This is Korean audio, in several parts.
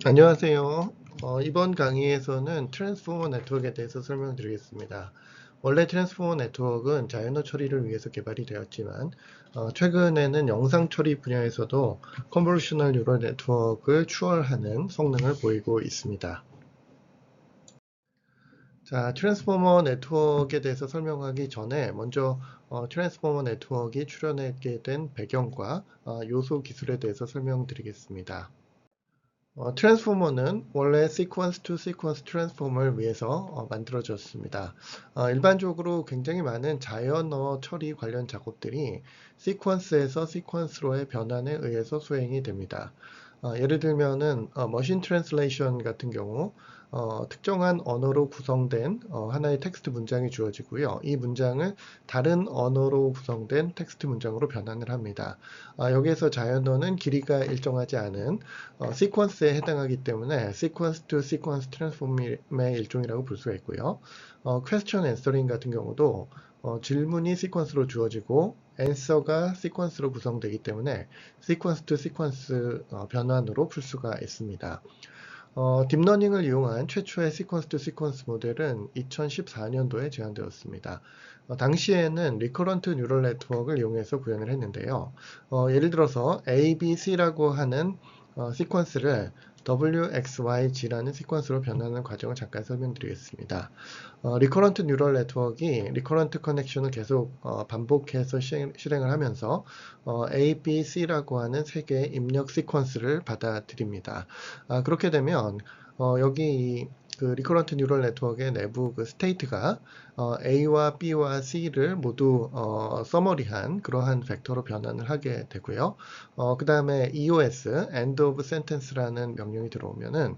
안녕하세요. 이번 강의에서는 트랜스포머 네트워크에 대해서 설명드리겠습니다. 원래 트랜스포머 네트워크는 자연어 처리를 위해서 개발이 되었지만 최근에는 영상 처리 분야에서도 컨볼루셔널 뉴럴 네트워크를 추월하는 성능을 보이고 있습니다. 자, 트랜스포머 네트워크에 대해서 설명하기 전에 먼저 트랜스포머 네트워크가 출현하게 된 배경과 요소 기술에 대해서 설명드리겠습니다. 트랜스포머는 원래 시퀀스 투 시퀀스 트랜스포머를 위해서 만들어졌습니다. 일반적으로 굉장히 많은 자연어 처리 관련 작업들이 시퀀스에서 시퀀스로의 변환에 의해서 수행이 됩니다. 예를 들면은 머신 트랜슬레이션 같은 경우 특정한 언어로 구성된 하나의 텍스트 문장이 주어지고요. 이 문장을 다른 언어로 구성된 텍스트 문장으로 변환을 합니다. 여기에서 자연어는 길이가 일정하지 않은 시퀀스에 해당하기 때문에 시퀀스 투 시퀀스 트랜스폼의 일종이라고 볼 수가 있고요. 퀘스천 앤서링 같은 경우도 질문이 시퀀스로 주어지고 앤서가 시퀀스로 구성되기 때문에 시퀀스 투 시퀀스 변환으로 풀 수가 있습니다. 딥러닝을 이용한 최초의 시퀀스 투 시퀀스 모델은 2014년도에 제안되었습니다. 당시에는 리커런트 뉴럴 네트워크를 이용해서 구현을 했는데요. 예를 들어서 A, B, C라고 하는 시퀀스를 W, X, Y, G라는 시퀀스로 변하는 과정을 잠깐 설명드리겠습니다. 리커런트 뉴럴 네트워크가 리커런트 커넥션을 계속 반복해서 실행을 하면서 A, B, C라고 하는 세 개의 입력 시퀀스를 받아들입니다. 그렇게 되면 여기 그 리커런트 뉴럴 네트워크의 내부 그 스테이트가 A와 B와 C를 모두 서머리한 그러한 벡터로 변환을 하게 되고요. 그 다음에 EOS, End of Sentence라는 명령이 들어오면은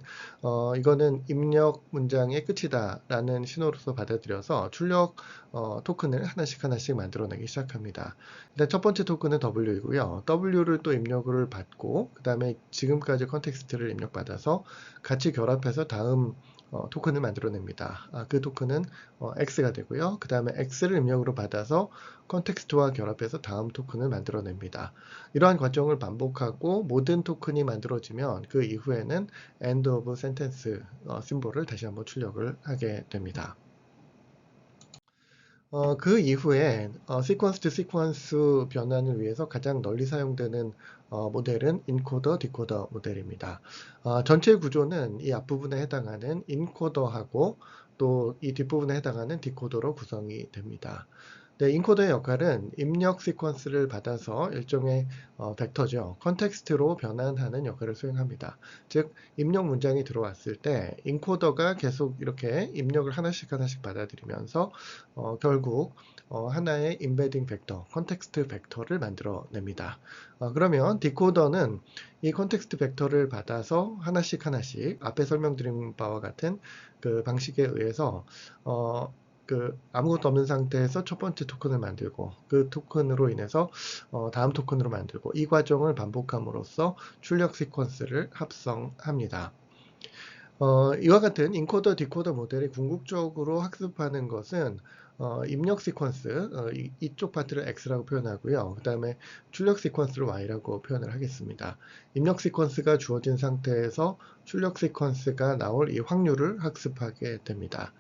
이거는 입력 문장의 끝이다 라는 신호로서 받아들여서 출력 토큰을 하나씩 만들어내기 시작합니다. 일단 첫 번째 토큰은 W이고요. W를 또 입력을 받고 그 다음에 지금까지 컨텍스트를 입력받아서 같이 결합해서 다음 토큰을 만들어냅니다. 그 토큰은 X가 되고요. 그 다음에 X를 입력으로 받아서 컨텍스트와 결합해서 다음 토큰을 만들어냅니다. 이러한 과정을 반복하고 모든 토큰이 만들어지면 그 이후에는 end of sentence 심볼을 다시 한번 출력을 하게 됩니다. 그 이후에 시퀀스 투 시퀀스 변환을 위해서 가장 널리 사용되는 모델은 인코더, 디코더 모델입니다. 전체 구조는 이 앞부분에 해당하는 인코더하고 또 이 뒷부분에 해당하는 디코더로 구성이 됩니다. 네, 인코더의 역할은 입력 시퀀스를 받아서 일종의 벡터죠. 컨텍스트로 변환하는 역할을 수행합니다. 즉, 입력 문장이 들어왔을 때 인코더가 계속 이렇게 입력을 하나씩 받아들이면서 결국 하나의 인베딩 벡터, 컨텍스트 벡터를 만들어냅니다. 그러면 디코더는 이 컨텍스트 벡터를 받아서 하나씩 앞에 설명드린 바와 같은 그 방식에 의해서 아무것도 없는 상태에서 첫 번째 토큰을 만들고 그 토큰으로 인해서 다음 토큰으로 만들고 이 과정을 반복함으로써 출력 시퀀스를 합성합니다. 이와 같은 인코더, 디코더 모델이 궁극적으로 학습하는 것은 입력 시퀀스, 이쪽 파트를 X라고 표현하고요. 그 다음에 출력 시퀀스를 Y라고 표현을 하겠습니다. 입력 시퀀스가 주어진 상태에서 출력 시퀀스가 나올 이 확률을 학습하게 됩니다.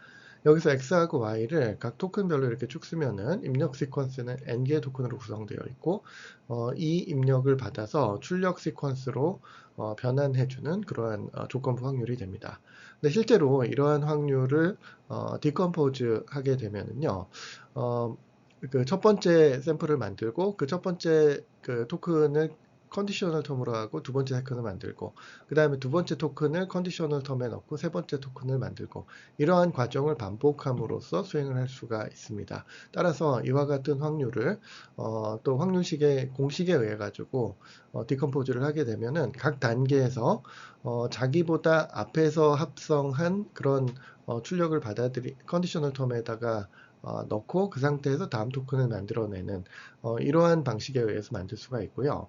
여기서 X하고 Y를 각 토큰별로 이렇게 쭉 쓰면은 입력 시퀀스는 N개의 토큰으로 구성되어 있고 이 입력을 받아서 출력 시퀀스로 변환해주는 그러한 조건부 확률이 됩니다. 근데 실제로 이러한 확률을 디컴포즈 하게 되면은요, 그 첫 번째 샘플을 만들고 그 첫 번째 그 토큰을 컨디셔널 텀으로 하고 두 번째 토큰을 만들고 그 다음에 두 번째 토큰을 컨디셔널 텀에 넣고 세 번째 토큰을 만들고 이러한 과정을 반복함으로써 수행을 할 수가 있습니다. 따라서 이와 같은 확률을 또 확률식의 공식에 의해 가지고 디컴포즈를 하게 되면은 각 단계에서 자기보다 앞에서 합성한 그런 출력을 컨디셔널 텀에다가 넣고 그 상태에서 다음 토큰을 만들어내는 이러한 방식에 의해서 만들 수가 있고요.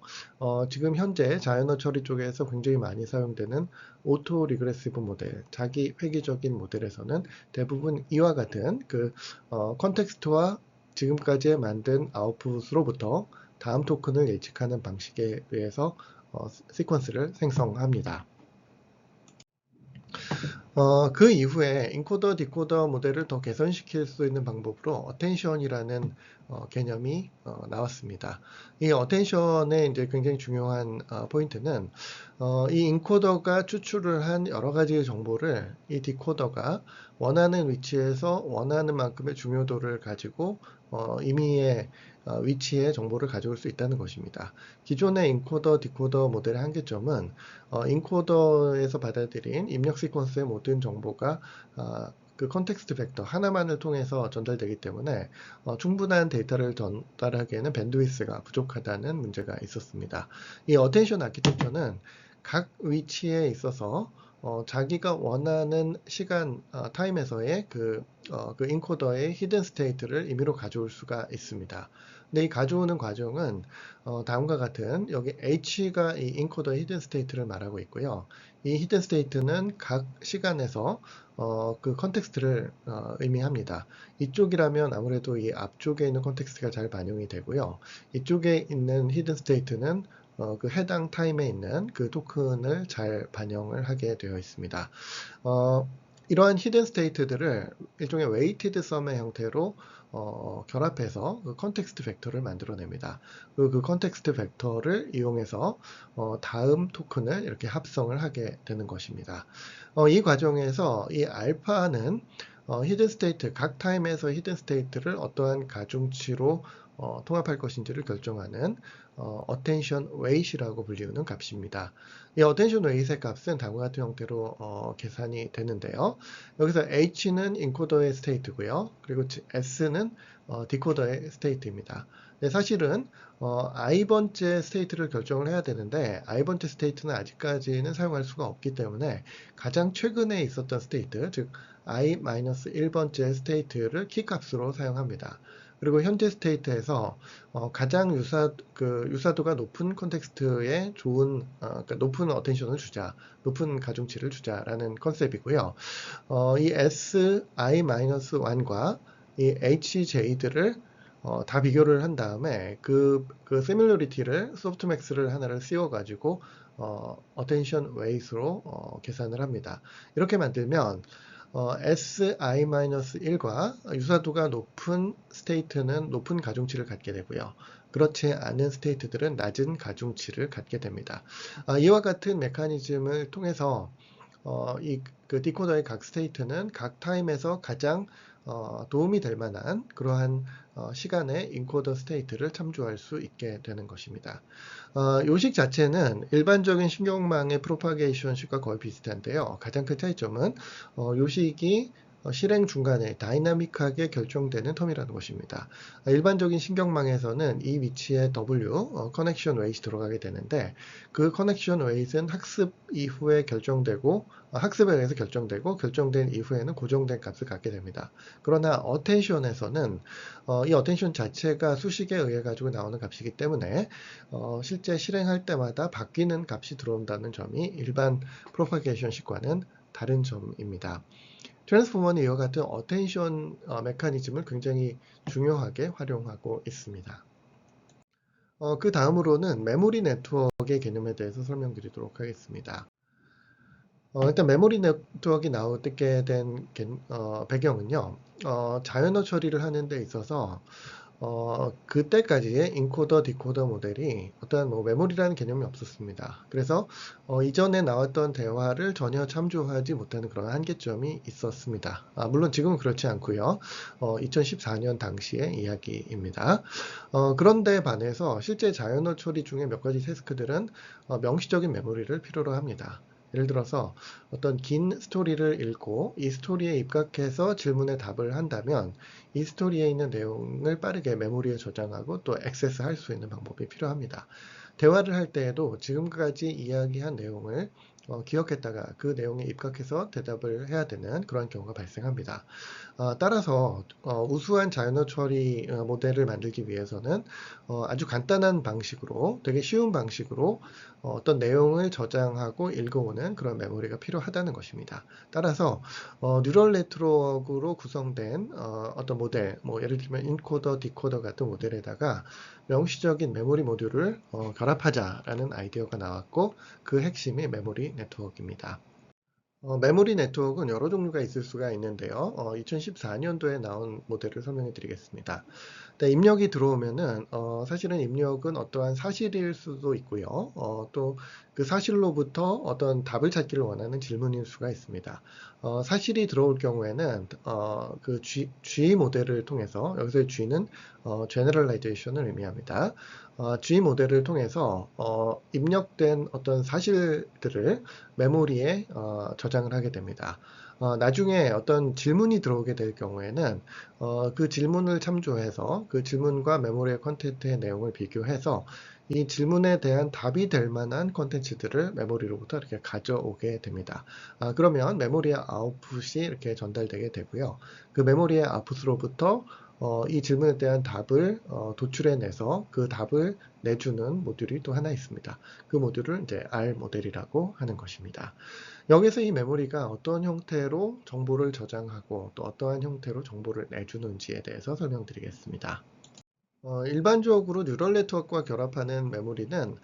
지금 현재 자연어 처리 쪽에서 굉장히 많이 사용되는 오토 리그레시브 모델, 자기 회귀적인 모델에서는 대부분 이와 같은 그 컨텍스트와 지금까지 만든 아웃풋으로부터 다음 토큰을 예측하는 방식에 의해서 시퀀스를 생성합니다. 그 이후에 인코더 디코더 모델을 더 개선시킬 수 있는 방법으로 어텐션이라는 개념이 나왔습니다. 이 어텐션의 이제 굉장히 중요한 포인트는 이 인코더가 추출을 한 여러 가지의 정보를 이 디코더가 원하는 위치에서 원하는 만큼의 중요도를 가지고 임의의 위치의 정보를 가져올 수 있다는 것입니다. 기존의 인코더 디코더 모델의 한계점은 인코더에서 받아들인 입력 시퀀스의 모든 정보가 그 컨텍스트 벡터 하나만을 통해서 전달되기 때문에 충분한 데이터를 전달하기에는 밴드위스가 부족하다는 문제가 있었습니다. 이 어텐션 아키텍처는 각 위치에 있어서 자기가 원하는 시간 타임에서의 그 인코더의 히든 스테이트를 임의로 가져올 수가 있습니다. 근데 이 가져오는 과정은 다음과 같은 여기 H가 이 인코더의 히든 스테이트를 말하고 있고요. 이 히든 스테이트는 각 시간에서 그 컨텍스트를 의미합니다. 이쪽이라면 아무래도 이 앞쪽에 있는 컨텍스트가 잘 반영이 되고요. 이쪽에 있는 히든 스테이트는 그 해당 타임에 있는 그 토큰을 잘 반영을 하게 되어 있습니다. 이러한 히든 스테이트들을 일종의 웨이티드 썸의 형태로 결합해서 그 컨텍스트 벡터를 만들어냅니다. 그 컨텍스트 벡터를 이용해서 다음 토큰을 이렇게 합성을 하게 되는 것입니다. 이 과정에서 이 알파는 히든 스테이트, 각 타임에서 히든 스테이트를 어떠한 가중치로 통합할 것인지를 결정하는 attention weight이라고 불리우는 값입니다. 이 attention weight의 값은 다음과 같은 형태로 계산이 되는데요. 여기서 H는 인코더의 스테이트고요. 그리고 S는 디코더의 스테이트입니다. 네, 사실은 i번째 스테이트를 결정을 해야 되는데 i번째 스테이트는 아직까지는 사용할 수가 없기 때문에 가장 최근에 있었던 스테이트, 즉 i-1번째 스테이트를 키값으로 사용합니다. 그리고 현재 스테이트에서 가장 유사도가 높은 컨텍스트에 좋은 그러니까 높은 어텐션을 주자, 높은 가중치를 주자라는 컨셉이고요. 이 si-1과 이 hj들을 다 비교를 한 다음에 그 시밀러리티를 소프트맥스를 하나를 씌워가지고 attention weight으로 계산을 합니다. 이렇게 만들면 si-1과 유사도가 높은 스테이트는 높은 가중치를 갖게 되고요. 그렇지 않은 스테이트들은 낮은 가중치를 갖게 됩니다. 이와 같은 메커니즘을 통해서 그 디코더의 각 스테이트는 각 타임에서 가장 도움이 될 만한 그러한 시간의 인코더 스테이트를 참조할 수 있게 되는 것입니다. 요식 자체는 일반적인 신경망의 프로파게이션식과 거의 비슷한데요. 가장 큰 차이점은 요식이 실행 중간에 다이나믹하게 결정되는 텀이라는 것입니다. 일반적인 신경망에서는 이 위치에 W, 커넥션 웨이트 들어가게 되는데 그 커넥션 웨이트는 학습 이후에 결정되고 학습에 의해서 결정된 이후에는 고정된 값을 갖게 됩니다. 그러나 어텐션에서는 이 어텐션 자체가 수식에 의해 가지고 나오는 값이기 때문에 실제 실행할 때마다 바뀌는 값이 들어온다는 점이 일반 프로파게이션식과는 다른 점입니다. 트랜스포머는 이와 같은 어텐션 메커니즘을 굉장히 중요하게 활용하고 있습니다. 그 다음으로는 메모리 네트워크의 개념에 대해서 설명드리도록 하겠습니다. 일단 메모리 네트워크가 나오게 된 배경은요. 자연어 처리를 하는 데 있어서 그때까지의 인코더, 디코더 모델이 어떠한 메모리라는 개념이 없었습니다. 그래서 이전에 나왔던 대화를 전혀 참조하지 못하는 그런 한계점이 있었습니다. 물론 지금은 그렇지 않고요. 2014년 당시의 이야기입니다. 그런데 반해서 실제 자연어 처리 중에 몇 가지 태스크들은 명시적인 메모리를 필요로 합니다. 예를 들어서 어떤 긴 스토리를 읽고 이 스토리에 입각해서 질문에 답을 한다면 이 스토리에 있는 내용을 빠르게 메모리에 저장하고 또 액세스할 수 있는 방법이 필요합니다. 대화를 할 때에도 지금까지 이야기한 내용을 기억했다가 그 내용에 입각해서 대답을 해야 되는 그런 경우가 발생합니다. 따라서 우수한 자연어 처리 모델을 만들기 위해서는 아주 간단한 방식으로 되게 쉬운 방식으로 어떤 내용을 저장하고 읽어오는 그런 메모리가 필요하다는 것입니다. 따라서 뉴럴 네트워크로 구성된 어떤 모델, 예를 들면 인코더, 디코더 같은 모델에다가 명시적인 메모리 모듈을 결합하자라는 아이디어가 나왔고 그 핵심이 메모리 네트워크입니다. 메모리 네트워크는 여러 종류가 있을 수가 있는데요. 2014년도에 나온 모델을 설명해 드리겠습니다. 네, 입력이 들어오면은 사실은 입력은 어떠한 사실일 수도 있고요. 또 그 사실로부터 어떤 답을 찾기를 원하는 질문일 수가 있습니다. 사실이 들어올 경우에는 그 G 모델을 통해서, 여기서 G는 Generalization을 의미합니다. G 모델을 통해서 입력된 어떤 사실들을 메모리에 저장을 하게 됩니다. 나중에 어떤 질문이 들어오게 될 경우에는 그 질문을 참조해서 그 질문과 메모리의 컨텐츠의 내용을 비교해서 이 질문에 대한 답이 될 만한 컨텐츠들을 메모리로부터 이렇게 가져오게 됩니다. 그러면 메모리의 아웃풋이 이렇게 전달되게 되고요. 그 메모리의 아웃풋으로부터 이 질문에 대한 답을 도출해내서 그 답을 내주는 모듈이 또 하나 있습니다. 그 모듈을 이제 R 모델이라고 하는 것입니다. 여기서 이 메모리가 어떤 형태로 정보를 저장하고 또 어떠한 형태로 정보를 내주는지에 대해서 설명드리겠습니다. 일반적으로 뉴럴 네트워크와 결합하는 메모리는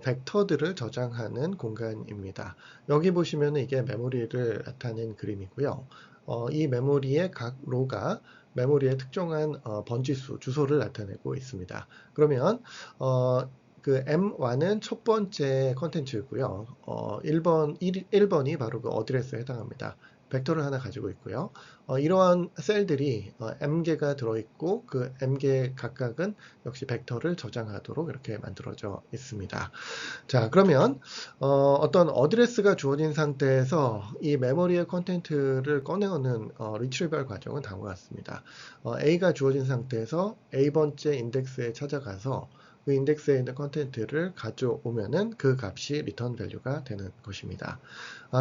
벡터들을 저장하는 공간입니다. 여기 보시면 이게 메모리를 나타낸 그림이고요. 이 메모리의 각 로가 메모리의 특정한 번지수, 주소를 나타내고 있습니다. 그러면 그 M1은 첫 번째 컨텐츠고요. 1번이 바로 그 어드레스에 해당합니다. 벡터를 하나 가지고 있고요. 이러한 셀들이 m개가 들어있고 그 m개 각각은 역시 벡터를 저장하도록 이렇게 만들어져 있습니다. 자, 그러면 어떤 어드레스가 주어진 상태에서 이 메모리의 컨텐츠를 꺼내오는 리트리벌 과정은 다음과 같습니다. A가 주어진 상태에서 A번째 인덱스에 찾아가서 그 인덱스에 있는 컨텐츠를 가져오면은 그 값이 리턴 밸류가 되는 것입니다.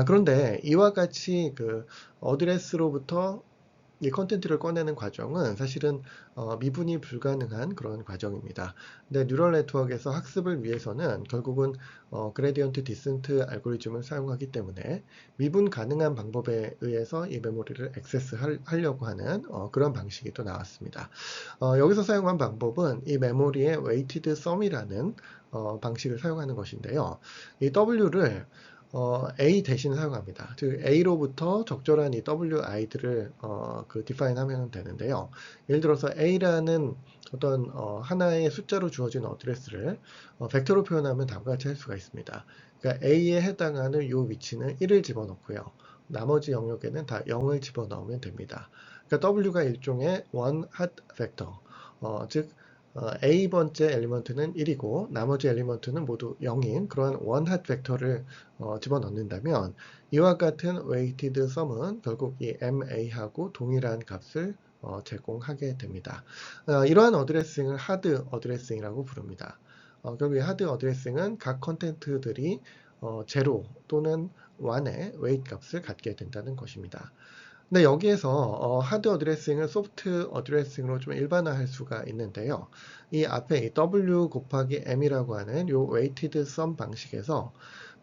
그런데 이와 같이 그 어드레스로부터 이 컨텐츠를 꺼내는 과정은 사실은 미분이 불가능한 그런 과정입니다. 근데 뉴럴 네트워크에서 학습을 위해서는 결국은 그레디언트 디센트 알고리즘을 사용하기 때문에 미분 가능한 방법에 의해서 이 메모리를 액세스 하려고 하는 그런 방식이 또 나왔습니다. 여기서 사용한 방법은 이 메모리의 weighted sum이라는 방식을 사용하는 것인데요. 이 W를 A 대신 사용합니다. 즉 A로부터 적절한 이 wi들을 그 define 하면 되는데요. 예를 들어서 A라는 어떤 하나의 숫자로 주어진 어드레스를 벡터로 표현하면 다음과 같이 할 수가 있습니다. 그러니까 A에 해당하는 이 위치는 1을 집어넣고요. 나머지 영역에는 다 0을 집어넣으면 됩니다. 그러니까 W가 일종의 one hot vector, 즉 A번째 엘리먼트는 1이고 나머지 엘리먼트는 모두 0인 그러한 원핫 벡터를 집어넣는다면 이와 같은 weighted sum은 결국 이 MA하고 동일한 값을 제공하게 됩니다. 이러한 어드레싱을 하드 어드레싱이라고 부릅니다. 결국 하드 어드레싱은 각 컨텐츠들이 제로 또는 1의 weight 값을 갖게 된다는 것입니다. 근데 여기에서 하드 어드레싱을 소프트 어드레싱으로 좀 일반화할 수가 있는데요. 이 앞에 이 W 곱하기 M이라고 하는 요 weighted sum 방식에서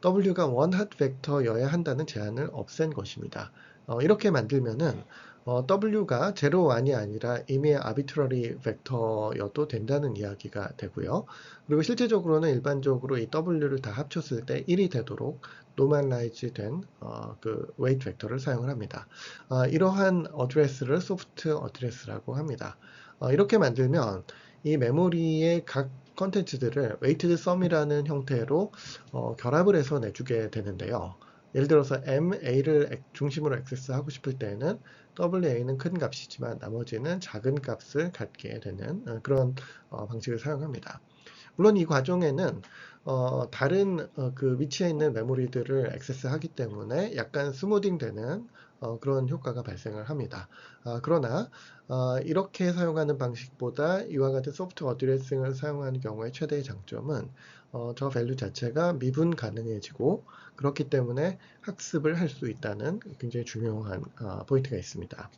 W가 원핫 벡터여야 한다는 제한을 없앤 것입니다. 이렇게 만들면은 W가 0, 1이 아니라 이미 arbitrary 벡터여도 된다는 이야기가 되고요. 그리고 실제적으로는 일반적으로 이 W를 다 합쳤을 때 1이 되도록 normalize 된 그 weight 벡터를 사용을 합니다. 이러한 어드레스를 소프트 어드레스라고 합니다. 이렇게 만들면 이 메모리의 각 컨텐츠들을 weighted sum이라는 형태로 결합을 해서 내주게 되는데요. 예를 들어서 MA를 중심으로 액세스하고 싶을 때는 WA는 큰 값이지만 나머지는 작은 값을 갖게 되는 그런 방식을 사용합니다. 물론 이 과정에는 다른 그 위치에 있는 메모리들을 액세스하기 때문에 약간 스무딩 되는 그런 효과가 발생을 합니다. 그러나 이렇게 사용하는 방식보다 이와 같은 소프트 어드레싱을 사용하는 경우의 최대의 장점은 저 밸류 자체가 미분 가능해지고 그렇기 때문에 학습을 할 수 있다는 굉장히 중요한 포인트가 있습니다.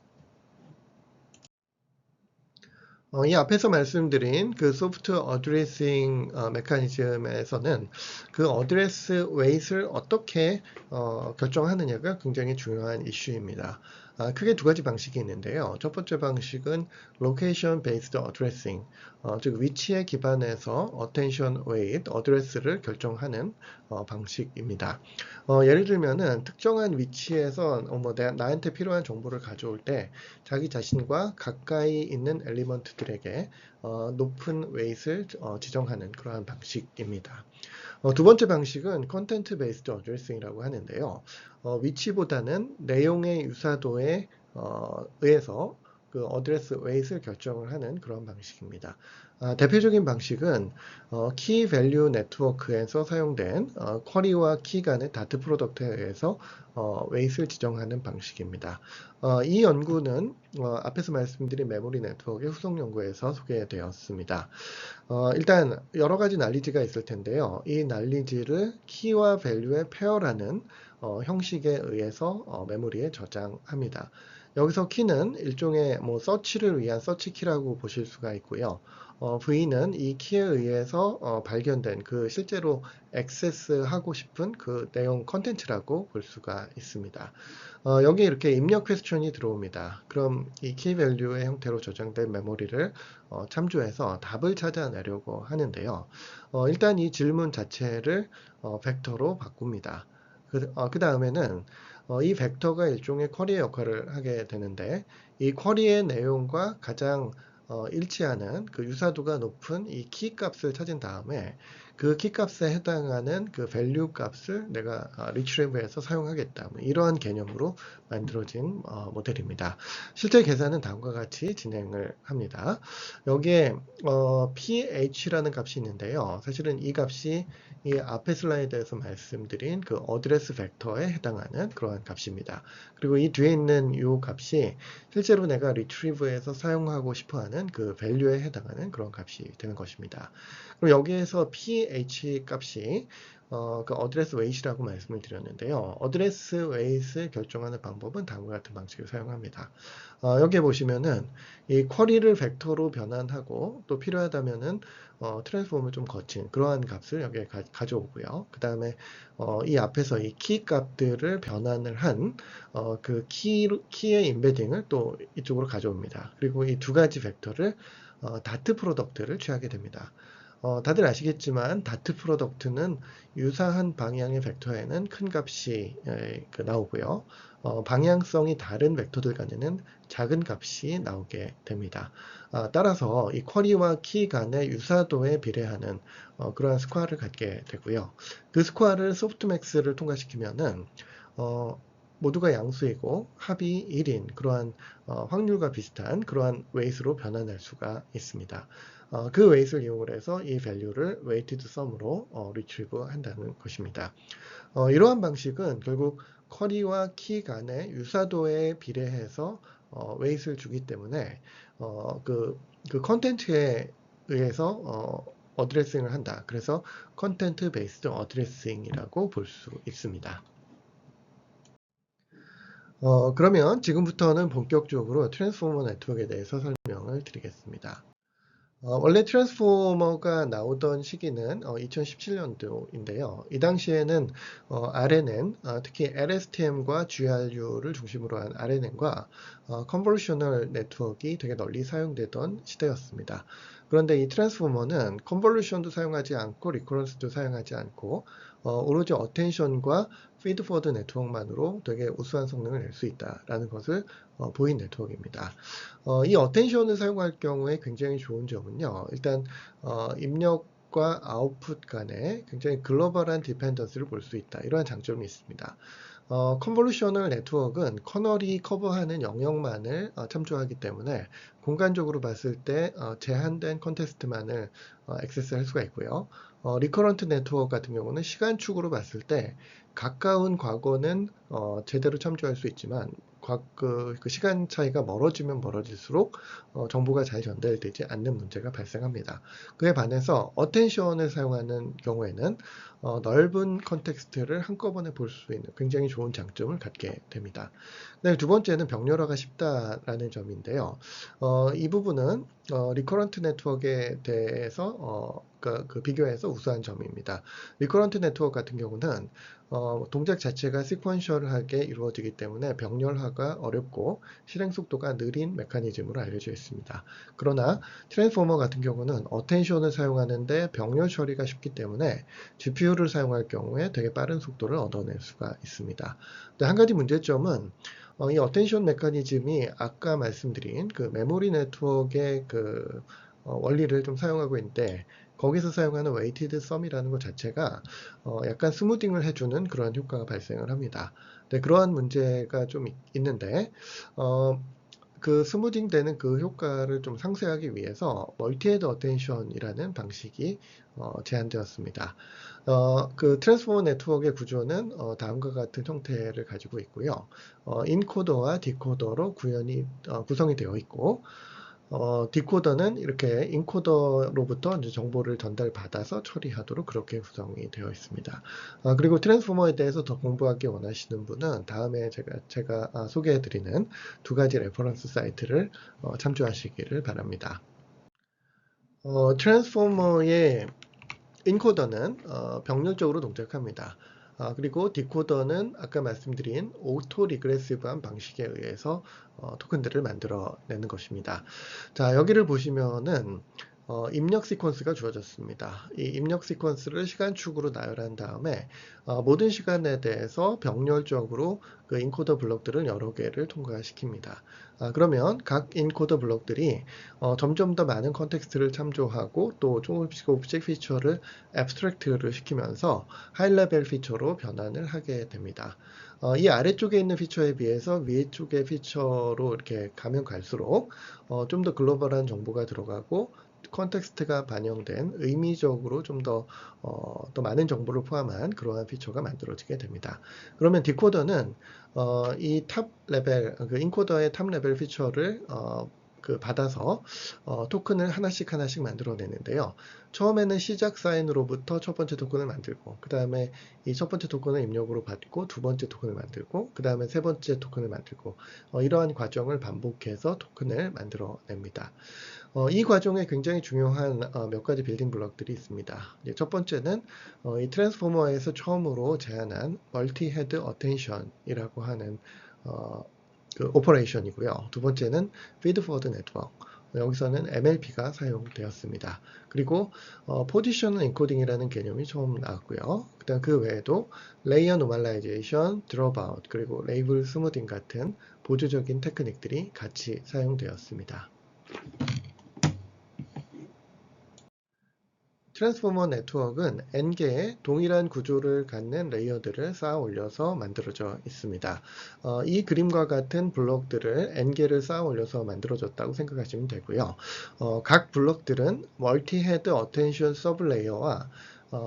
이 앞에서 말씀드린 그 소프트 어드레싱 메커니즘에서는 그 어드레스 웨이트를 어떻게 결정하느냐가 굉장히 중요한 이슈입니다. 크게 두 가지 방식이 있는데요. 첫 번째 방식은 Location Based Addressing, 즉 위치에 기반해서 Attention Weight, Address를 결정하는 방식입니다. 예를 들면은 특정한 위치에서 나한테 필요한 정보를 가져올 때 자기 자신과 가까이 있는 엘리먼트들에게 높은 웨이트를 지정하는 그러한 방식입니다. 두 번째 방식은 컨텐트 베이스드 어드레싱이라고 하는데요. 위치보다는 내용의 유사도에 의해서 그 어드레스 웨이트를 결정을 하는 그런 방식입니다. 대표적인 방식은 키 밸류 네트워크에서 사용된 쿼리와 키 간의 다트 프로덕트에 의해서 웨이트를 지정하는 방식입니다. 이 연구는 앞에서 말씀드린 메모리 네트워크의 후속 연구에서 소개되었습니다. 일단 여러 가지 난리지가 있을 텐데요. 이 난리지를 키와 밸류의 페어라는 형식에 의해서 메모리에 저장합니다. 여기서 키는 일종의 서치를 위한 서치 키라고 보실 수가 있고요. V는 이 키에 의해서 발견된 그 실제로 액세스하고 싶은 그 내용 컨텐츠라고 볼 수가 있습니다. 여기 이렇게 입력 퀘스천이 들어옵니다. 그럼 이 키 밸류의 형태로 저장된 메모리를 참조해서 답을 찾아내려고 하는데요. 일단 이 질문 자체를 벡터로 바꿉니다. 그 다음에는 이 벡터가 일종의 쿼리의 역할을 하게 되는데 이 쿼리의 내용과 가장 일치하는 그 유사도가 높은 이 키 값을 찾은 다음에 그 키 값에 해당하는 그 value 값을 내가 retrieve해서 사용하겠다. 이러한 개념으로 만들어진 모델입니다. 실제 계산은 다음과 같이 진행을 합니다. 여기에 ph라는 값이 있는데요. 사실은 이 값이 이 앞에 슬라이드에서 말씀드린 그 어드레스 벡터에 해당하는 그러한 값입니다. 그리고 이 뒤에 있는 이 값이 실제로 내가 retrieve해서 사용하고 싶어하는 그 value에 해당하는 그런 값이 되는 것입니다. 그럼 여기에서 ph 값이 그 어드레스 웨이트라고 말씀을 드렸는데요. 어드레스 웨이트를 결정하는 방법은 다음과 같은 방식을 사용합니다. 여기에 보시면은 이 쿼리를 벡터로 변환하고 또 필요하다면은 트랜스폼을 좀 거친 그러한 값을 여기에 가져오고요. 그 다음에 이 앞에서 이 키 값들을 변환을 한 그 키의 임베딩을 또 이쪽으로 가져옵니다. 그리고 이 두 가지 벡터를 다트 프로덕트를 취하게 됩니다. 다들 아시겠지만 다트 프로덕트는 유사한 방향의 벡터에는 큰 값이 나오고요. 방향성이 다른 벡터들 간에는 작은 값이 나오게 됩니다. 따라서 이 쿼리와 키 간의 유사도에 비례하는 그러한 스코어를 갖게 되고요. 그 스코어를 소프트맥스를 통과시키면은 모두가 양수이고 합이 1인 그러한 확률과 비슷한 그러한 웨이트로 변환할 수가 있습니다. 그 웨이트를 이용을 해서 이 밸류를 웨이티드 썸으로 리트리브 한다는 것입니다. 이러한 방식은 결국 쿼리와 키 간의 유사도에 비례해서 웨이트를 주기 때문에 그 컨텐츠에 의해서 어드레싱을 한다. 그래서 컨텐트 베이스드 어드레싱이라고 볼 수 있습니다. 그러면 지금부터는 본격적으로 트랜스포머 네트워크에 대해서 설명을 드리겠습니다. 원래 트랜스포머가 나오던 시기는 2017년도인데요. 이 당시에는 RNN, 특히 LSTM과 GRU를 중심으로 한 RNN과 컨볼루셔널 네트워크가 되게 널리 사용되던 시대였습니다. 그런데 이 트랜스포머는 컨볼루션도 사용하지 않고 리커런스도 사용하지 않고 오로지 어텐션과 피드포워드 네트워크만으로 되게 우수한 성능을 낼 수 있다라는 것을 보인 네트워크입니다. 이 어텐션을 사용할 경우에 굉장히 좋은 점은요. 일단 입력과 아웃풋 간에 굉장히 글로벌한 디펜던스를 볼 수 있다. 이러한 장점이 있습니다. 컨볼루셔널 네트워크는 커널이 커버하는 영역만을 참조하기 때문에 공간적으로 봤을 때 제한된 컨텍스트만을 액세스할 수가 있고요. 리커런트 네트워크 같은 경우는 시간축으로 봤을 때 가까운 과거는 제대로 참조할 수 있지만 그 시간 차이가 멀어지면 멀어질수록 정보가 잘 전달되지 않는 문제가 발생합니다. 그에 반해서 어텐션을 사용하는 경우에는 넓은 컨텍스트를 한꺼번에 볼 수 있는 굉장히 좋은 장점을 갖게 됩니다. 네, 두 번째는 병렬화가 쉽다라는 점인데요. 이 부분은 리커런트 네트워크에 대해서 그 비교해서 우수한 점입니다. 리커런트 네트워크 같은 경우는 동작 자체가 시퀀셜하게 이루어지기 때문에 병렬화가 어렵고 실행 속도가 느린 메커니즘으로 알려져 있습니다. 그러나 트랜스포머 같은 경우는 어텐션을 사용하는데 병렬 처리가 쉽기 때문에 GPU를 사용할 경우에 되게 빠른 속도를 얻어낼 수가 있습니다. 근데 한 가지 문제점은 이 어텐션 메커니즘이 아까 말씀드린 그 메모리 네트워크의 그 원리를 좀 사용하고 있는데 거기서 사용하는 웨이티드 썸이라는 것 자체가 약간 스무딩을 해주는 그런 효과가 발생을 합니다. 네, 그러한 문제가 좀 있는데 그 스무딩 되는 그 효과를 좀 상쇄하기 위해서 멀티헤드 어텐션이라는 방식이 제안되었습니다. 그 트랜스포머 네트워크의 구조는 다음과 같은 형태를 가지고 있고요. 인코더와 디코더로 구성이 되어 있고 디코더는 이렇게 인코더로부터 이제 정보를 전달받아서 처리하도록 그렇게 구성이 되어 있습니다. 그리고 트랜스포머에 대해서 더 공부하기 원하시는 분은 다음에 제가 소개해드리는 두 가지 레퍼런스 사이트를 참조하시기를 바랍니다. 트랜스포머의 인코더는 병렬적으로 동작합니다. 그리고 디코더는 아까 말씀드린 오토 리그레시브한 방식에 의해서 토큰들을 만들어내는 것입니다. 자, 여기를 보시면은 입력 시퀀스가 주어졌습니다. 이 입력 시퀀스를 시간축으로 나열한 다음에 모든 시간에 대해서 병렬적으로 그 인코더 블록들을 여러 개를 통과시킵니다. 그러면 각 인코더 블록들이 점점 더 많은 컨텍스트를 참조하고 또 조금씩 피처를 앱스트랙트를 시키면서 하이 레벨 피처로 변환을 하게 됩니다. 이 아래쪽에 있는 피처에 비해서 위쪽의 피처로 이렇게 가면 갈수록 좀 더 글로벌한 정보가 들어가고 컨텍스트가 반영된 의미적으로 좀 더 많은 정보를 포함한 그러한 피처가 만들어지게 됩니다. 그러면 디코더는 이 탑 레벨, 그 인코더의 탑 레벨 피처를 그 받아서 토큰을 하나씩 만들어내는데요. 처음에는 시작 사인으로부터 첫 번째 토큰을 만들고 그 다음에 이 첫 번째 토큰을 입력으로 받고 두 번째 토큰을 만들고 그 다음에 세 번째 토큰을 만들고 이러한 과정을 반복해서 토큰을 만들어냅니다. 이 과정에 굉장히 중요한 몇 가지 빌딩 블록들이 있습니다. 첫 번째는 이 트랜스포머에서 처음으로 제안한 멀티 헤드 어텐션이라고 하는 그 오퍼레이션이고요. 두 번째는 피드 포워드 네트워크. 여기서는 MLP가 사용되었습니다. 그리고 포지셔널 인코딩이라는 개념이 처음 나왔고요. 그다음 그 외에도 레이어 노멀라이제이션, 드롭아웃, 그리고 레이블 스무딩 같은 보조적인 테크닉들이 같이 사용되었습니다. 트랜스포머 네트워크는 N개의 동일한 구조를 갖는 레이어들을 쌓아 올려서 만들어져 있습니다. 이 그림과 같은 블록들을 N개를 쌓아 올려서 만들어졌다고 생각하시면 되고요. 각 블록들은 멀티 헤드 어텐션 서브 레이어와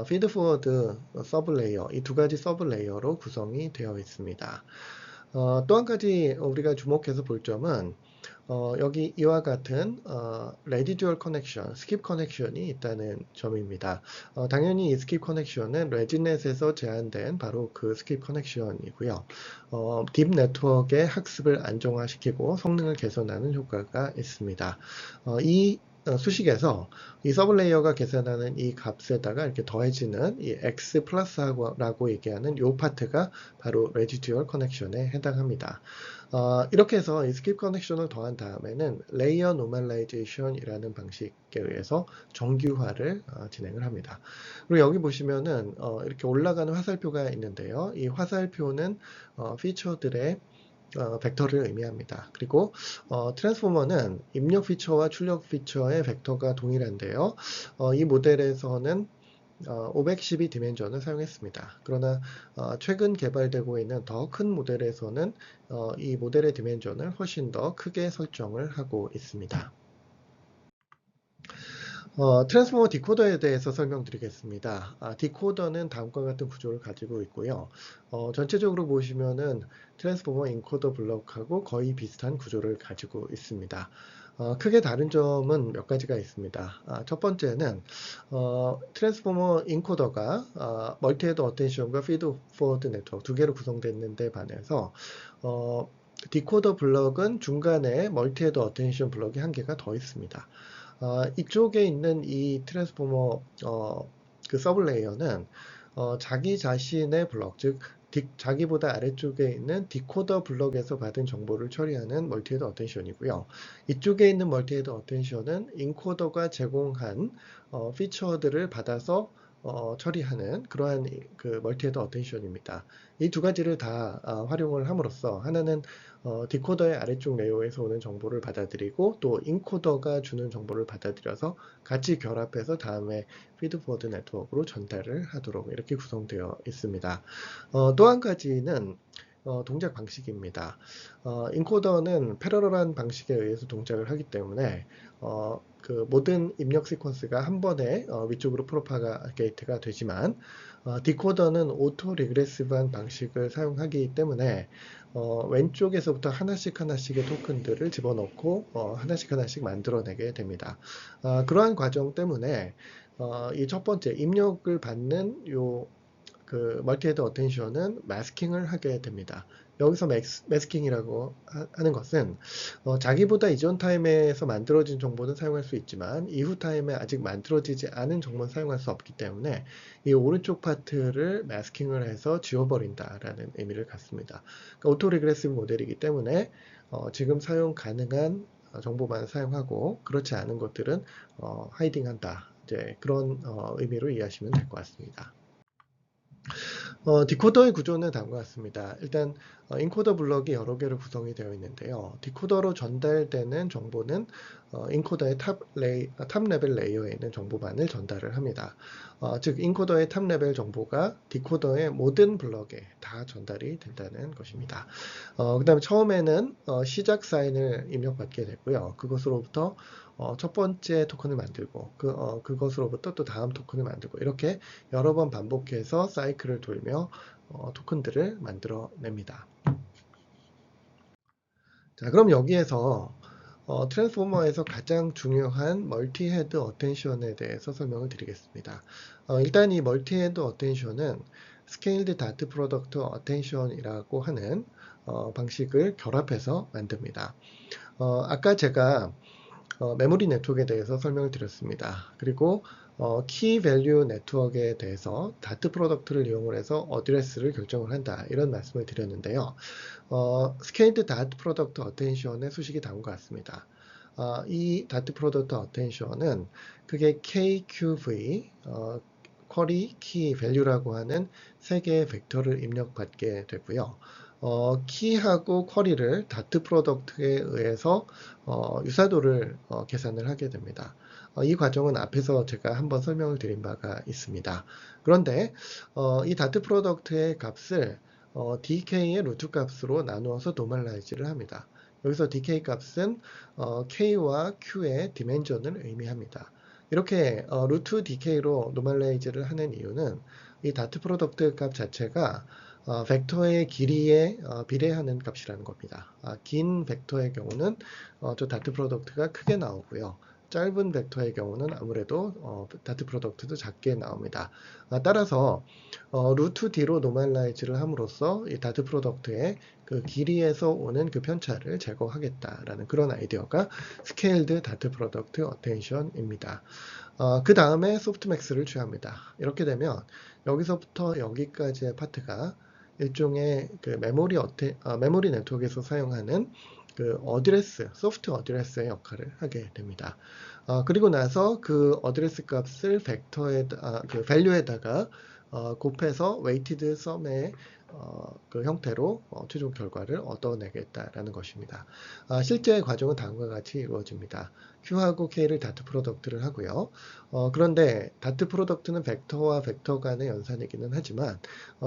피드 포워드 서브 레이어, 이 두 가지 서브 레이어로 구성이 되어 있습니다. 또 한 가지 우리가 주목해서 볼 점은 여기 이와 같은 레디듀얼 커넥션, 스킵 커넥션이 있다는 점입니다. 당연히 이 스킵 커넥션은 레지넷에서 제안된 바로 그 스킵 커넥션이고요. 딥 네트워크의 학습을 안정화시키고 성능을 개선하는 효과가 있습니다. 이 수식에서 이 서브레이어가 계산하는 이 값에다가 이렇게 더해지는 이 x 플러스라고 얘기하는 이 파트가 바로 레지듀얼 커넥션에 해당합니다. 이렇게 해서 이 스킵 커넥션을 더한 다음에는 레이어 노멀라이제이션이라는 방식에 의해서 정규화를 진행을 합니다. 그리고 여기 보시면은 이렇게 올라가는 화살표가 있는데요. 이 화살표는 피처들의 벡터를 의미합니다. 그리고 트랜스포머는 입력 피처와 출력 피처의 벡터가 동일한데요. 이 모델에서는 512 디멘전을 사용했습니다. 그러나 최근 개발되고 있는 더 큰 모델에서는 이 모델의 디멘전을 훨씬 더 크게 설정을 하고 있습니다. 트랜스포머 디코더에 대해서 설명드리겠습니다. 디코더는 다음과 같은 구조를 가지고 있고요. 전체적으로 보시면은 트랜스포머 인코더 블록하고 거의 비슷한 구조를 가지고 있습니다. 크게 다른 점은 몇 가지가 있습니다. 첫 번째는 트랜스포머 인코더가 멀티헤드 어텐션과 피드 포워드 네트워크 두 개로 구성됐는데 반해서 디코더 블럭은 중간에 멀티헤드 어텐션 블럭이 한 개가 더 있습니다. 이쪽에 있는 이 트랜스포머 그 서브 레이어는 자기 자신의 블럭, 즉 자기보다 아래쪽에 있는 디코더 블럭에서 받은 정보를 처리하는 멀티헤드 어텐션이고요. 이쪽에 있는 멀티헤드 어텐션은 인코더가 제공한 피처들을 받아서 처리하는 그러한 그 멀티헤드 어텐션입니다. 이 두 가지를 다 활용을 함으로써 하나는 디코더의 아래쪽 레이어에서 오는 정보를 받아들이고 또 인코더가 주는 정보를 받아들여서 같이 결합해서 다음에 피드포워드 네트워크로 전달을 하도록 이렇게 구성되어 있습니다. 또 한 가지는 동작 방식입니다. 인코더는 패러럴한 방식에 의해서 동작을 하기 때문에 그 모든 입력 시퀀스가 한 번에 위쪽으로 프로파게이트가 되지만 디코더는 오토 리그레시브한 방식을 사용하기 때문에 왼쪽에서부터 하나씩 하나씩의 토큰들을 집어넣고 하나씩 하나씩 만들어내게 됩니다. 그러한 과정 때문에 이 첫 번째 입력을 받는 요 그 멀티헤드 어텐션은 마스킹을 하게 됩니다. 여기서 마스킹이라고 하는 것은 자기보다 이전 타임에서 만들어진 정보는 사용할 수 있지만 이후 타임에 아직 만들어지지 않은 정보는 사용할 수 없기 때문에 이 오른쪽 파트를 마스킹을 해서 지워버린다라는 의미를 갖습니다. 그러니까 오토 리그레시브 모델이기 때문에 지금 사용 가능한 정보만 사용하고 그렇지 않은 것들은 하이딩한다. 이제 그런 의미로 이해하시면 될 것 같습니다. 디코더의 구조는 다음과 같습니다. 일단 인코더 블럭이 여러 개로 구성이 되어 있는데요. 디코더로 전달되는 정보는 인코더의 탑 레벨 레이어에 있는 정보만을 전달을 합니다. 즉 인코더의 탑 레벨 정보가 디코더의 모든 블럭에 다 전달이 된다는 것입니다. 그 다음에 처음에는 시작 사인을 입력받게 되고요. 그것으로부터 첫 번째 토큰을 만들고 그것으로부터 또 다음 토큰을 만들고 이렇게 여러 번 반복해서 사이클을 돌며 토큰들을 만들어냅니다. 자, 그럼 여기에서 트랜스포머에서 가장 중요한 멀티헤드 어텐션에 대해서 설명을 드리겠습니다. 일단 이 멀티헤드 어텐션은 스케일드 다트 프로덕트 어텐션이라고 하는 방식을 결합해서 만듭니다. 아까 제가 메모리 네트워크에 대해서 설명을 드렸습니다. 그리고 키 밸류 네트워크에 대해서 다트 프로덕트를 이용을 해서 어드레스를 결정을 한다 이런 말씀을 드렸는데요. 스케일드 다트 프로덕트 어텐션의 수식이 다음과 같습니다. 이 다트 프로덕트 어텐션은 그게 KQV 쿼리 키 밸류라고 하는 세 개의 벡터를 입력받게 되고요. 키하고 쿼리를 다트 프로덕트에 의해서 유사도를 계산을 하게 됩니다. 이 과정은 앞에서 제가 한번 설명을 드린 바가 있습니다. 그런데 이 다트 프로덕트의 값을 DK의 루트 값으로 나누어서 노멀라이즈를 합니다. 여기서 DK 값은 K와 Q의 디멘전을 의미합니다. 이렇게 루트 DK로 노멀라이즈를 하는 이유는 이 다트 프로덕트 값 자체가 벡터의 길이에 비례하는 값이라는 겁니다. 긴 벡터의 경우는 저 다트 프로덕트가 크게 나오고요. 짧은 벡터의 경우는 아무래도 다트 프로덕트도 작게 나옵니다. 따라서 루트 D로 노멀라이즈를 함으로써 이 다트 프로덕트의 그 길이에서 오는 그 편차를 제거하겠다라는 그런 아이디어가 스케일드 다트 프로덕트 어텐션입니다. 그 다음에 소프트맥스를 취합니다. 이렇게 되면 여기서부터 여기까지의 파트가 일종의 그 메모리 네트워크에서 사용하는 그 어드레스, 소프트 어드레스의 역할을 하게 됩니다. 그리고 나서 그 어드레스 값을 그 밸류에다가 곱해서 웨이티드 썸의 그 형태로 최종 결과를 얻어내겠다라는 것입니다. 실제 과정은 다음과 같이 이루어집니다. Q하고 K를 다트 프로덕트를 하고요. 그런데 다트 프로덕트는 벡터와 벡터 간의 연산이기는 하지만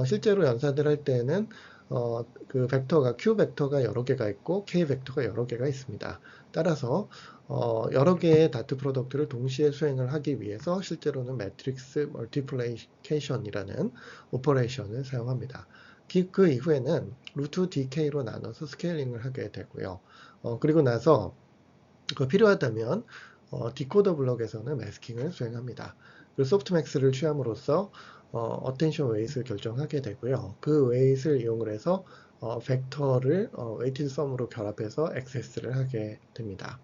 실제로 연산을 할 때는 그 벡터가 Q 벡터가 여러 개가 있고 K 벡터가 여러 개가 있습니다. 따라서 여러 개의 다트 프로덕트를 동시에 수행을 하기 위해서 실제로는 매트릭스 멀티플리케이션이라는 오퍼레이션을 사용합니다. 그 이후에는 루트 DK로 나눠서 스케일링을 하게 되고요. 그리고 나서 필요하다면 디코더 블럭에서는 마스킹을 수행합니다. 그리고 소프트맥스를 취함으로써 어텐션 웨이트를 결정하게 되고요. 그 웨이트를 이용을 해서 벡터를 웨이티드 썸으로 결합해서 액세스를 하게 됩니다.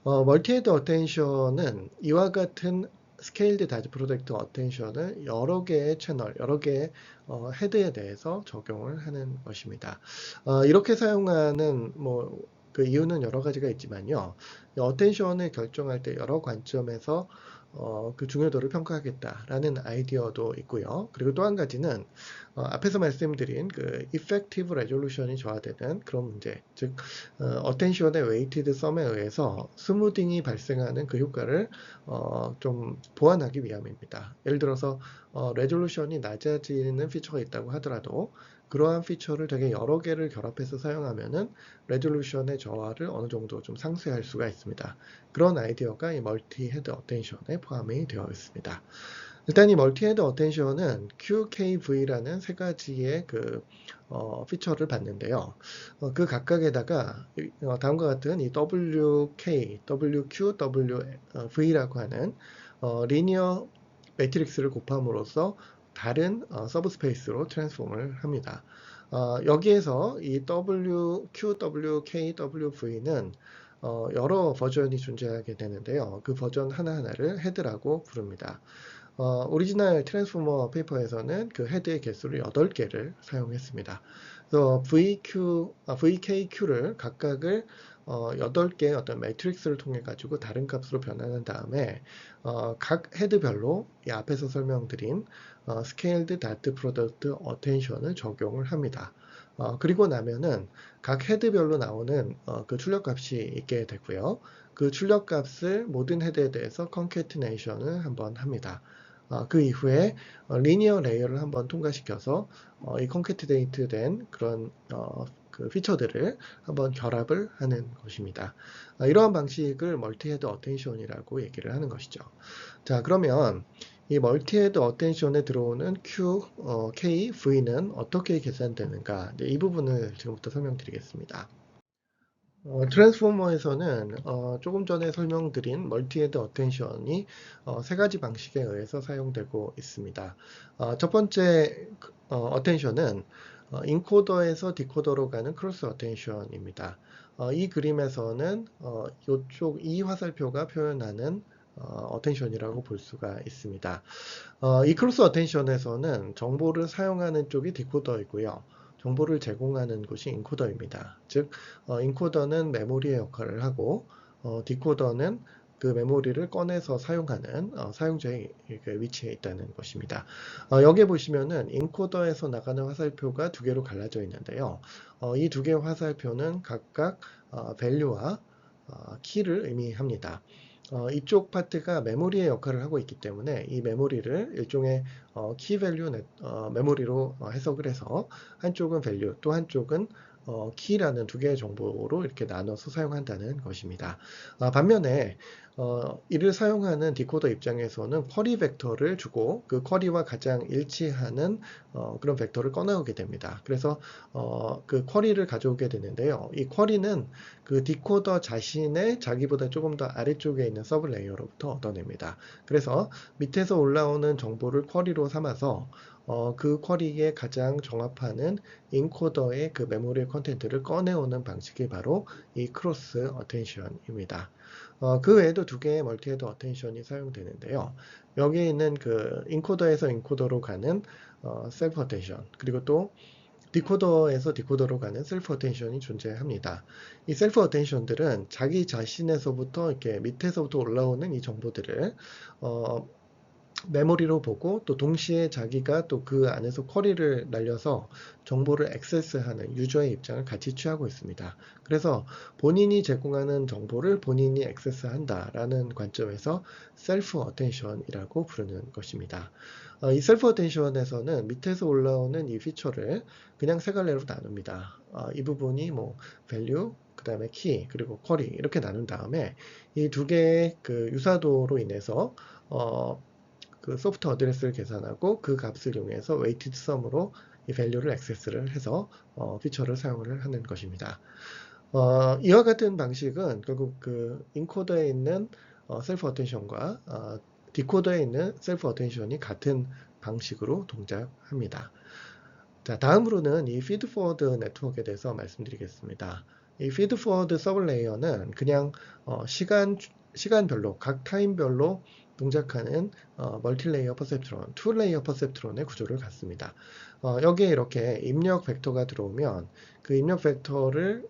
멀티헤드 어텐션은 이와 같은 스케일드 다트 프로젝트 어텐션을 여러 개의 채널, 여러 개의 헤드에 대해서 적용을 하는 것입니다. 이렇게 사용하는 그 이유는 여러 가지가 있지만요. 어텐션을 결정할 때 여러 관점에서 그 중요도를 평가하겠다라는 아이디어도 있고요. 그리고 또 한 가지는 앞에서 말씀드린 그 effective resolution이 저하되는 그런 문제, 즉 어텐션의 웨이티드 썸에 의해서 스무딩이 발생하는 그 효과를 좀 보완하기 위함입니다. 예를 들어서 레졸루션이 낮아지는 피처가 있다고 하더라도 그러한 피처를 되게 여러 개를 결합해서 사용하면은 레졸루션의 저하를 어느 정도 좀 상쇄할 수가 있습니다. 그런 아이디어가 이 멀티 헤드 어텐션에 포함이 되어 있습니다. 일단 이 멀티 헤드 어텐션은 QKV라는 세 가지의 그 피처를 받는데요. 그 각각에다가 다음과 같은 이 WK, WQ, WV라고 하는 리니어 매트릭스를 곱함으로써 다른 서브스페이스로 트랜스폼을 합니다. 여기에서 이 WQ, WK, WV는 여러 버전이 존재하게 되는데요. 그 버전 하나하나를 헤드라고 부릅니다. 오리지널 트랜스포머 페이퍼에서는 그 헤드의 개수를 8개를 사용했습니다. 그래서 VKQ를 각각을 8개의 어떤 매트릭스를 통해 가지고 다른 값으로 변환한 다음에 각 헤드별로 이 앞에서 설명드린 스케일드 다트 프로덕트 어텐션을 적용을 합니다. 그리고 나면은 각 헤드별로 나오는 그 출력값이 있게 되고요. 그 출력값을 모든 헤드에 대해서 컨캐티네이션을 한번 합니다. 그 이후에 리니어 레이어를 한번 통과시켜서 이 컨캐티네이트 된 그런 그 피처들을 한번 결합을 하는 것입니다. 이러한 방식을 멀티헤드 어텐션이라고 얘기를 하는 것이죠. 자, 그러면 이 멀티헤드 어텐션에 들어오는 Q, K, V는 어떻게 계산되는가? 이 부분을 지금부터 설명드리겠습니다. 트랜스포머에서는 조금 전에 설명드린 멀티헤드 어텐션이 세 가지 방식에 의해서 사용되고 있습니다. 첫 번째 어텐션은 인코더에서 디코더로 가는 크로스 어텐션입니다. 이 그림에서는 이쪽 이 화살표가 표현하는 어텐션이라고 볼 수가 있습니다. 이 크로스 어텐션에서는 정보를 사용하는 쪽이 디코더이고요. 정보를 제공하는 곳이 인코더입니다. 즉, 인코더는 메모리의 역할을 하고, 디코더는 그 메모리를 꺼내서 사용하는 사용자의 그 위치에 있다는 것입니다. 여기에 보시면은 인코더에서 나가는 화살표가 두 개로 갈라져 있는데요. 이 두 개의 화살표는 각각 value와 키를 의미합니다. 이쪽 파트가 메모리의 역할을 하고 있기 때문에 이 메모리를 일종의 키 밸류 메모리로 해석을 해서 한쪽은 밸류 또 한쪽은 키라는 두 개의 정보로 이렇게 나눠서 사용한다는 것입니다. 반면에 이를 사용하는 디코더 입장에서는 쿼리 벡터를 주고 그 쿼리와 가장 일치하는 그런 벡터를 꺼내오게 됩니다. 그래서 그 쿼리를 가져오게 되는데요. 이 쿼리는 그 디코더 자신의 자기보다 조금 더 아래쪽에 있는 서브 레이어로부터 얻어냅니다. 그래서 밑에서 올라오는 정보를 쿼리로 삼아서 그 쿼리에 가장 정합하는 인코더의 그 메모리 컨텐트를 꺼내오는 방식이 바로 이 크로스 어텐션입니다. 그 외에도 두 개의 멀티헤드 어텐션이 사용되는데요. 여기에 있는 그 인코더에서 인코더로 가는 셀프 어텐션 그리고 또 디코더에서 디코더로 가는 셀프 어텐션이 존재합니다. 이 셀프 어텐션들은 자기 자신에서부터 이렇게 밑에서부터 올라오는 이 정보들을 메모리로 보고 또 동시에 자기가 또 그 안에서 쿼리를 날려서 정보를 액세스하는 유저의 입장을 같이 취하고 있습니다. 그래서 본인이 제공하는 정보를 본인이 액세스한다라는 관점에서 셀프 어텐션이라고 부르는 것입니다. 이 셀프 어텐션에서는 밑에서 올라오는 이 피처를 그냥 세 갈래로 나눕니다. 이 부분이 뭐 value, 그 다음에 키, 그리고 쿼리 이렇게 나눈 다음에 이 두 개의 그 유사도로 인해서 그 소프트 어드레스를 계산하고 그 값을 이용해서 웨이티드 썸으로 이 밸류를 액세스를 해서 피처를 사용을 하는 것입니다. 이와 같은 방식은 결국 그 인코더에 있는 셀프 어텐션과 디코더에 있는 셀프 어텐션이 같은 방식으로 동작합니다. 자, 다음으로는 이 피드 포워드 네트워크에 대해서 말씀드리겠습니다. 이 feed forward 서브 레이어는 그냥 시간별로 각 타임별로 동작하는 멀티 레이어 퍼셉트론, 투 레이어 퍼셉트론의 구조를 갖습니다. 여기에 이렇게 입력 벡터가 들어오면 그 입력 벡터를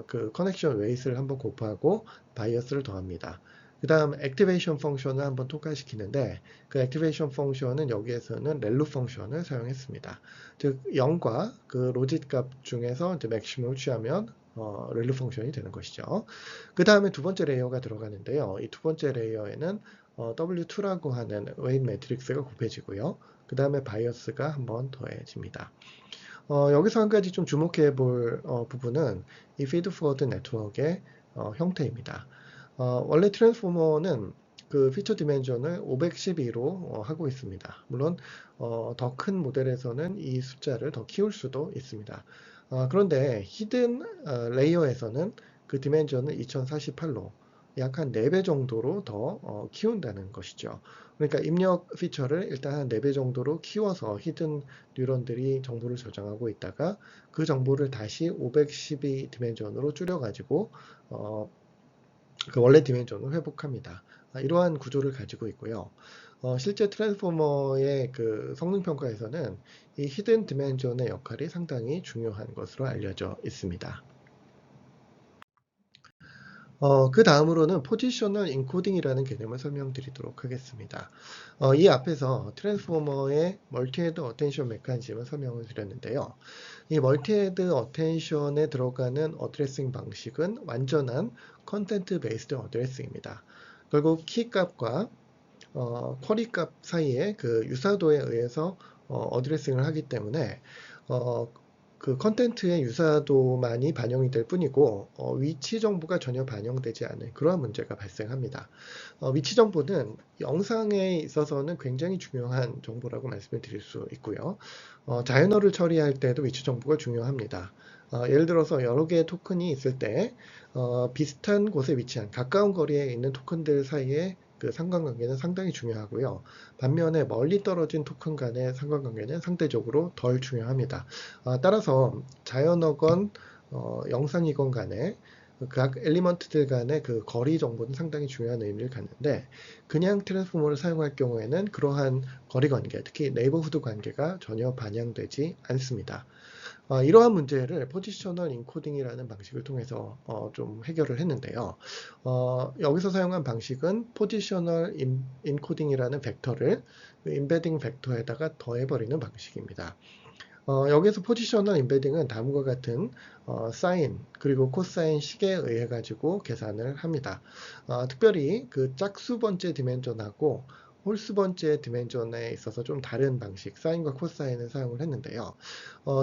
그 커넥션 웨이트를 한번 곱하고 바이어스를 더합니다. 그 다음 액티베이션 펑션을 한번 통과시키는데 그 액티베이션 펑션은 여기에서는 렐루 펑션을 사용했습니다. 즉 0과 그 로짓 값 중에서 이제 맥시멈을 취하면 렐루 펑션이 되는 것이죠. 그 다음에 두 번째 레이어가 들어가는데요. 이 두 번째 레이어에는 W2라고 하는 웨이트 매트릭스가 곱해지고요. 그 다음에 바이어스가 한번 더해집니다. 여기서 한 가지 좀 주목해 볼 부분은 이 feed forward 네트워크의 형태입니다. 원래 트랜스포머는 그 피처 디멘전을 512로 하고 있습니다. 물론 더 큰 모델에서는 이 숫자를 더 키울 수도 있습니다. 그런데 히든 레이어에서는 그 디멘전을 2048로 약 한 4배 정도로 더 키운다는 것이죠. 그러니까 입력 피처를 일단 한 4배 정도로 키워서 히든 뉴런들이 정보를 저장하고 있다가 그 정보를 다시 512 디멘전으로 줄여가지고 그 원래 디멘전을 회복합니다. 이러한 구조를 가지고 있고요. 실제 트랜스포머의 그 성능 평가에서는 이 히든 디멘전의 역할이 상당히 중요한 것으로 알려져 있습니다. 그 다음으로는 포지셔널 인코딩이라는 개념을 설명드리도록 하겠습니다. 이 앞에서 트랜스포머의 멀티헤드 어텐션 메커니즘을 설명을 드렸는데요. 이 멀티헤드 어텐션에 들어가는 어드레싱 방식은 완전한 컨텐트 베이스드 어드레싱입니다. 결국 키 값과 쿼리 값 사이의 그 유사도에 의해서 어드레싱을 하기 때문에 그 컨텐츠의 유사도만이 반영이 될 뿐이고 위치 정보가 전혀 반영되지 않은 그러한 문제가 발생합니다. 위치 정보는 영상에 있어서는 굉장히 중요한 정보라고 말씀을 드릴 수 있고요. 자연어를 처리할 때도 위치 정보가 중요합니다. 예를 들어서 여러 개의 토큰이 있을 때 비슷한 곳에 위치한 가까운 거리에 있는 토큰들 사이에 그 상관관계는 상당히 중요하고요. 반면에 멀리 떨어진 토큰 간의 상관관계는 상대적으로 덜 중요합니다. 따라서 자연어건 영상이건 간에 각 엘리먼트들 간의 그 거리 정보는 상당히 중요한 의미를 갖는데 그냥 트랜스포머를 사용할 경우에는 그러한 거리 관계, 특히 네이버후드 관계가 전혀 반영되지 않습니다. 이러한 문제를 포지셔널 인코딩이라는 방식을 통해서 좀 해결을 했는데요. 여기서 사용한 방식은 포지셔널 인코딩이라는 벡터를 그 인베딩 벡터에다가 더해버리는 방식입니다. 여기서 포지셔널 인베딩은 다음과 같은 사인 그리고 코사인 식에 의해 가지고 계산을 합니다. 특별히 그 짝수 번째 디멘전하고 홀수 번째 디멘전에 있어서 좀 다른 방식, 사인과 코사인을 사용을 했는데요.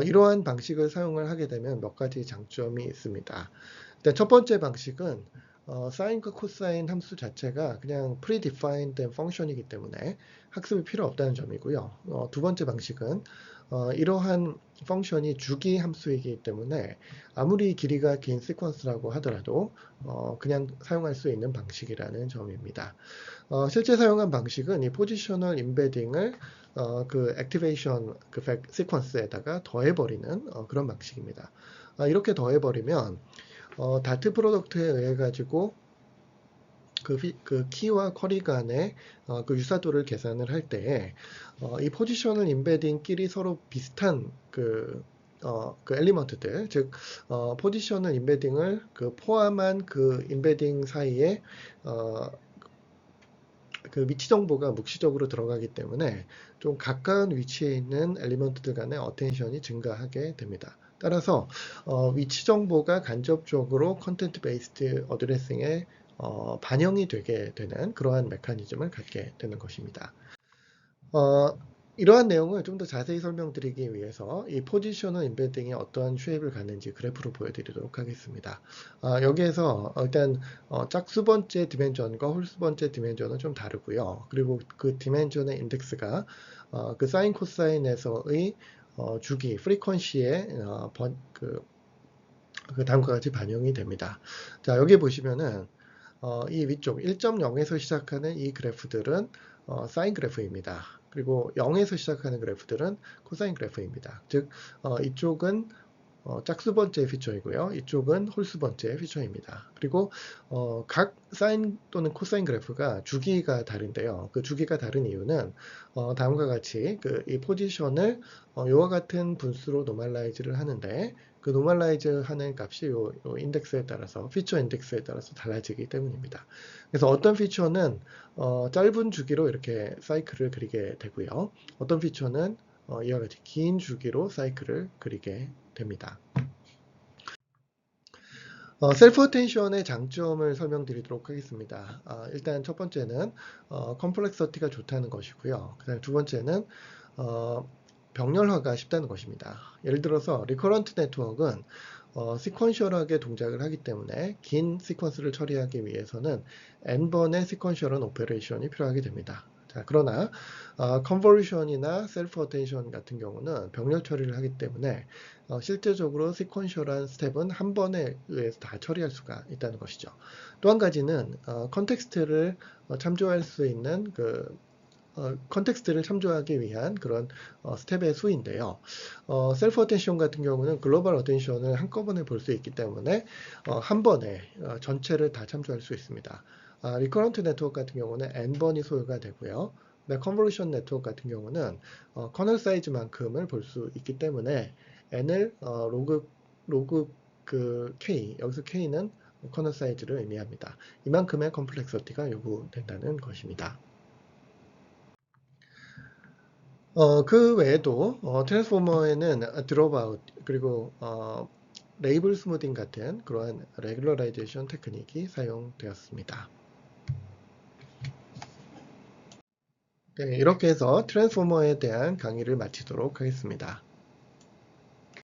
이러한 방식을 사용을 하게 되면 몇 가지 장점이 있습니다. 일단 첫 번째 방식은 사인과 코사인 함수 자체가 그냥 predefined 펑션이기 때문에 학습이 필요 없다는 점이고요. 두 번째 방식은 이러한 펑션이 주기 함수이기 때문에 아무리 길이가 긴 시퀀스라고 하더라도 그냥 사용할 수 있는 방식이라는 점입니다. 실제 사용한 방식은 이 포지셔널 인베딩을 그 액티베이션 그 시퀀스에다가 더해버리는 그런 방식입니다. 이렇게 더해버리면 다트 프로덕트에 의해 가지고 그 키와 쿼리 간의 그 유사도를 계산을 할 때 이 포지셔널 인베딩끼리 서로 비슷한 그 엘리먼트들, 즉 포지셔널 인베딩을 그 포함한 그 인베딩 사이에 그 위치 정보가 묵시적으로 들어가기 때문에 좀 가까운 위치에 있는 엘리먼트들 간의 어텐션이 증가하게 됩니다. 따라서 위치 정보가 간접적으로 컨텐트 베이스드 어드레싱에 반영이 되게 되는 그러한 메커니즘을 갖게 되는 것입니다. 이러한 내용을 좀 더 자세히 설명드리기 위해서 이 포지셔널 인베딩이 어떠한 쉐입을 갖는지 그래프로 보여드리도록 하겠습니다. 여기에서 일단 짝수 번째 디멘전과 홀수 번째 디멘전은 좀 다르고요. 그리고 그 디멘전의 인덱스가 그 사인 코사인에서의 주기, 프리퀀시의 그 다음과 같이 반영이 됩니다. 자, 여기 보시면은 이 위쪽 1.0에서 시작하는 이 그래프들은 사인 그래프입니다. 그리고 0에서 시작하는 그래프들은 코사인 그래프입니다. 즉 이쪽은 짝수 번째 피처이고요. 이쪽은 홀수 번째 피처입니다. 그리고 각 사인 또는 코사인 그래프가 주기가 다른데요. 그 주기가 다른 이유는 다음과 같이 이 포지션을 이와 같은 분수로 노멀라이즈를 하는데 그 노멀라이즈 하는 값이 요 인덱스에 따라서 피처 인덱스에 따라서 달라지기 때문입니다. 그래서 어떤 피처는 짧은 주기로 이렇게 사이클을 그리게 되고요. 어떤 피처는 이와 같이 긴 주기로 사이클을 그리게 됩니다. 셀프 어텐션의 장점을 설명드리도록 하겠습니다. 일단 첫 번째는 컴플렉서티가 좋다는 것이고요. 그다음 두 번째는 병렬화가 쉽다는 것입니다. 예를 들어서 리커런트 네트워크는 시퀀셜하게 동작을 하기 때문에 긴 시퀀스를 처리하기 위해서는 n번의 시퀀셜한 오페레이션이 필요하게 됩니다. 자, 그러나 컨버루션이나 셀프 어텐션 같은 경우는 병렬 처리를 하기 때문에 실제적으로 시퀀셜한 스텝은 한 번에 의해서 다 처리할 수가 있다는 것이죠. 또 한 가지는 컨텍스트를 참조할 수 있는 컨텍스트를 참조하기 위한 그런 스텝의 수인데요. 셀프 어텐션 같은 경우는 글로벌 어텐션을 한꺼번에 볼 수 있기 때문에 한 번에 전체를 다 참조할 수 있습니다. 리커런트 네트워크 같은 경우는 n번이 소요가 되고요. 컨볼루션 네트워크 같은 경우는 커널 사이즈만큼을 볼 수 있기 때문에 n을 로그 k, 여기서 k는 커널 사이즈를 의미합니다. 이만큼의 컴플렉서티가 요구된다는 것입니다. 그 외에도 트랜스포머에는 드롭아웃 그리고 레이블 스무딩 같은 그러한 레귤러라이제이션 테크닉이 사용되었습니다. 네, 이렇게 해서 트랜스포머에 대한 강의를 마치도록 하겠습니다.